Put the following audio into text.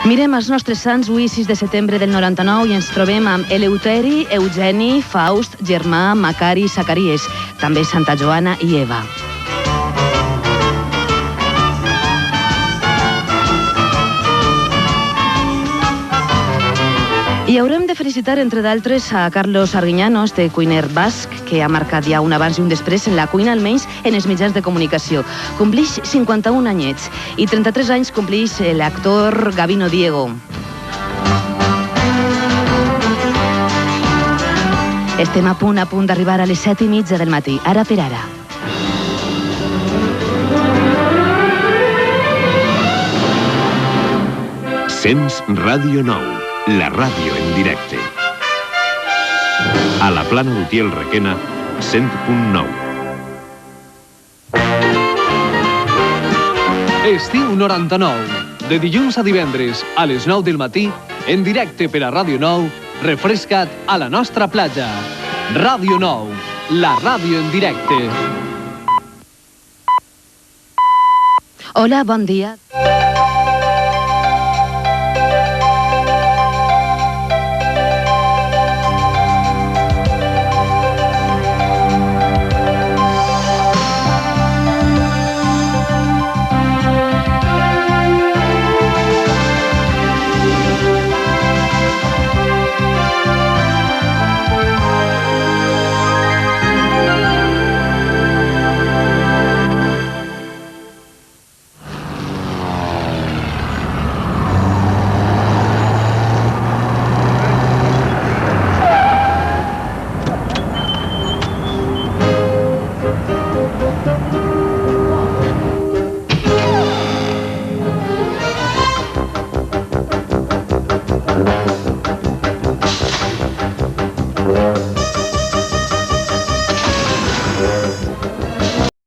Mirem els nostres sants avui, 6 de setembre del 99, i ens trobem amb Eleuteri, Eugeni, Faust, Germà, Macari, Zacaries, també Santa Joana i Eva. I haurem de felicitar, entre d'altres, a Carlos Arguiñano, este cuiner basc, que ha marcat ja un abans i un després en la cuina, almenys en els mitjans de comunicació. Complix 51 anyets i 33 anys complix l'actor Gabino Diego. Estem a punt d'arribar a les 7:30 del matí, ara per ara. Sents Ràdio 9. La ràdio en directe. A la Plana d'Utiel Requena, 100.9. Estiu 99. De dilluns a divendres a les 9 del matí, en directe per a Ràdio 9, refresca't a la nostra platja. Ràdio 9, la ràdio en directe. Hola, bon dia.